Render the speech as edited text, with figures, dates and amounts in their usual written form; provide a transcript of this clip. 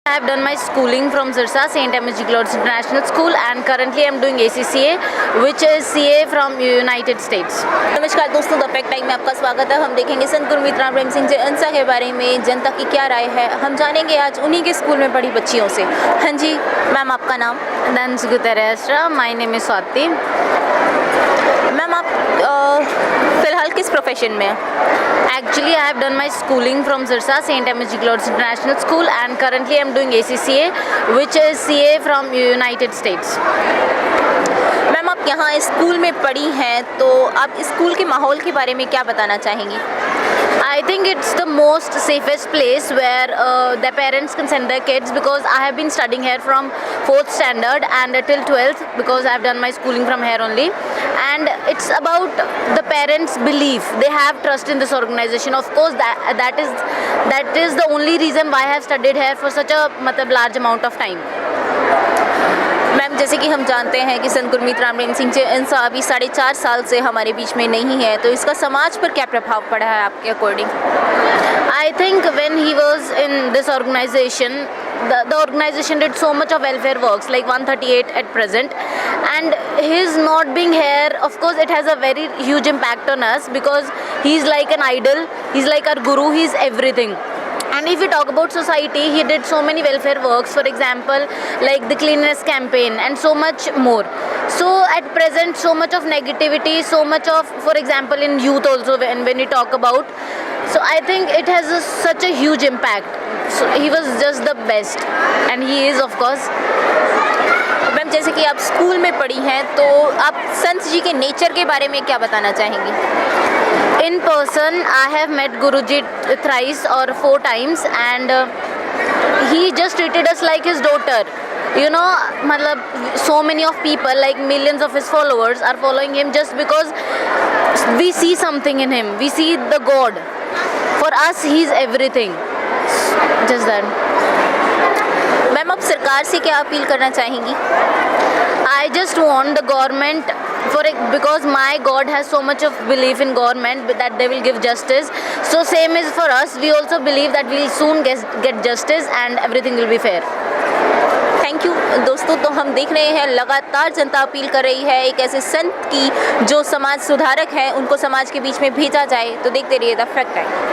I have done my schooling from Sirsa St. M.G. Clouds International School and currently I am doing ACCA which is CA from United States. नमस्कार दोस्तों, the fact time में आपका स्वागत है। हम देखेंगे संत गुरमीत राम प्रेम सिंह जी अंसा के बारे में जनता की क्या राय है, हम जानेंगे आज उन्हीं के स्कूल में पढ़ी बच्चियों से। हाँ जी मैम, आपका नाम? Then Sugutarasra, my name is Swati. Ma'am आप फ़िलहाल किस प्रोफेशन में हैं? Actually I have done my schooling from Sirsa St. M.G. Clouds International School and currently I am doing ACCA which is CA from United States. Ma'am आप यहाँ school में पढ़ी हैं, तो आप स्कूल के माहौल के बारे में क्या बताना चाहेंगी? I think it's the most safest place where the parents can send their kids because I have been studying here from 4th standard and till 12th because I have done my schooling from here only, and it's about the parents' belief. They have trust in this organization. Of course that is the only reason why I have studied here for such a large amount of time. Ma'am जैसे कि हम जानते हैं कि संत गुरमीत राम प्रेम सिंह जी अंसा अभी 4.5 साल से हमारे बीच में नहीं है, तो इसका समाज पर क्या प्रभाव पड़ा है आपके according? I think when he was in this organization, the organization did so much of welfare works, like 138 at present, and his not being here, of course it has a very huge impact on us because he's like an idol, he's like our guru, he's everything. And if we talk about society, he did so many welfare works, for example, like the cleanliness campaign and so much more. So at present, so much of negativity, so much of, for example, in youth also when we talk about, so I think it has such a huge impact. So he was just the best and he is of course. Ma'am जैसे कि आप school में पढ़ी हैं, तो आप संत जी के nature के बारे में क्या बताना चाहेंगी? In person, I have met Guruji thrice or 4 times and he just treated us like his daughter. You know, so many of people, like millions of his followers are following him just because we see something in him. We see the God. For us, he's everything. Just that. Ma'am आप सरकार से क्या appeal करना चाहेंगी? I just want the government because my God has so much of belief in government that they will give justice. So same is for us. We also believe that we will soon get justice and everything will be fair. Thank you दोस्तों, तो हम देख रहे हैं लगातार जनता appeal कर रही है एक ऐसे संत की जो समाज सुधारक है, उनको समाज के बीच में भेजा जाए। तो देखते रहिए द फैक्ट टाइम।